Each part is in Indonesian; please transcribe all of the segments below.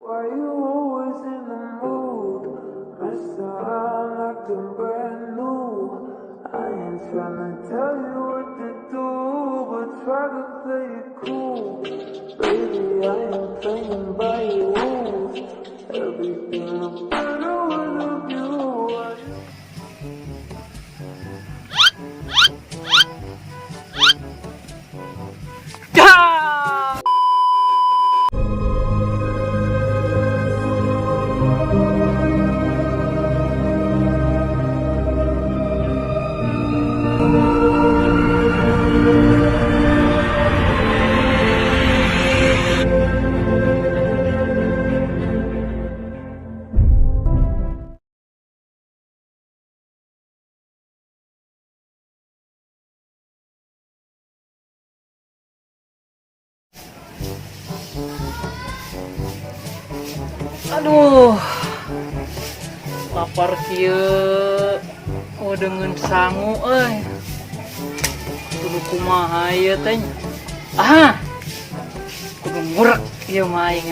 Why you always in the mood? Mess around like I'm brand new. I ain't tryna tell you what to do, but try to play it cool. Baby, I ain't playing by your rules. Everything look better with a view. Aduh, lapar kieu. Oh dengan sangu kudu kumaha ieu teh. Kudu ngurek ieu mah aing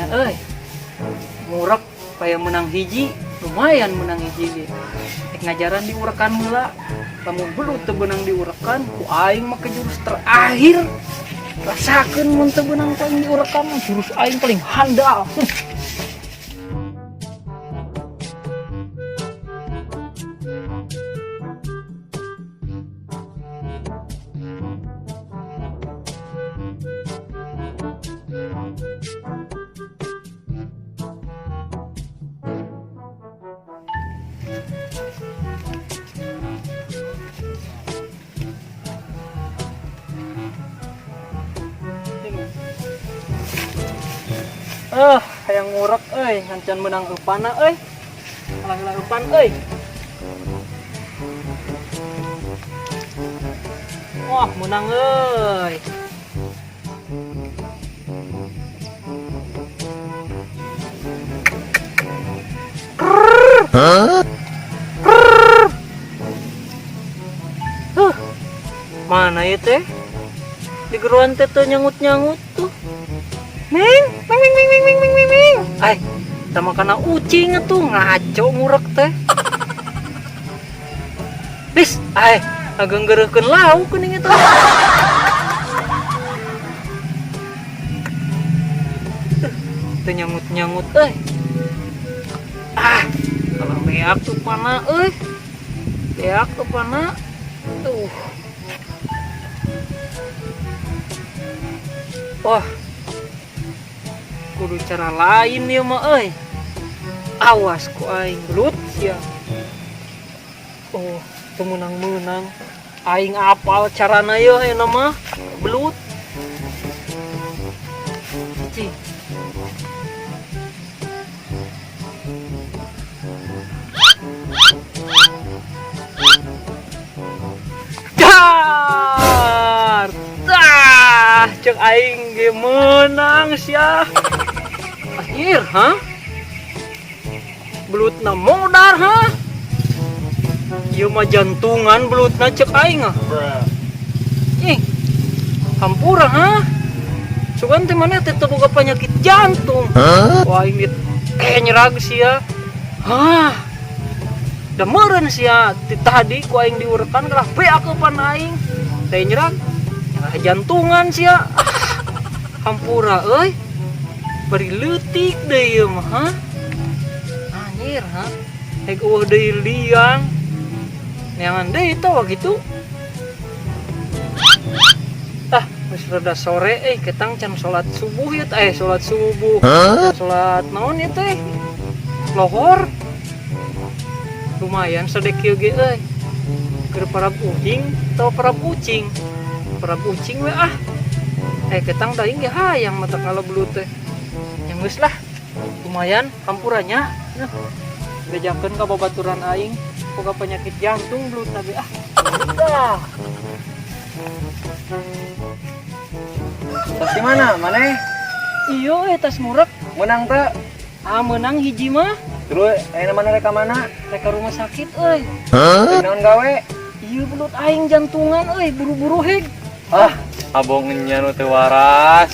ngurek supaya menang hiji, lumayan menang hiji ge. Ngajaran diurekan heula. Lamun belut teu beunang diurekan, ku aing make jurus terakhir. Rasakeun mun teu beunang teh diurekan, jurus aing paling handal. Hayang ngurek ngancan menang eupana Alah eupan Wah, menang Mana ya teh? Di geruan teh tuh nyangut-nyangut tuh. Ming. Sama kena ucing tuh ngaco ngurek teh. Bis, agak ngeureukeun lauk geuning eta. Teu nyangut-nyangut Kalau beak tuh pana Beak tuh pana. Wah, kudu cara lain ya mah awas ku aing belut sia. Teu menang aing apal carana yeuh eta mah belut. Cing. Cek aing ge menang sia. Akhir belutna modar ieu mah jantungan belutna cek aing hampura sugan teh maneh teh boga penyakit jantung. Wah aing nyerag sia. Da meureun sia ti tadi ku aing diurekan kalah beak eupan aing teh nyerag jantungan sia. Hampura bari leutik deui ieu mah anjir heg eueuh deui liang neangan deui tah gitu. Geus rada sore ketang can salat subuh ya salat subuh. Salat naon ieu teh lohor lumayan sadek kieu ge keur parab uhing atau parab ucing we ketang daing ge hayang mata kalau belut teh yang geus lah lumayan hampurannya bejakeun ka babaturan aing boga penyakit jantung belutna ge Tas di mana? Maneh? Iyo tas ngurek Menang teh? Menang hiji mah. Terus ayeuna mana reka mana? Reka rumah sakit Naon gawe? Iya belut aing jantungan buru-buru heg. Abongeunnya nu teu waras.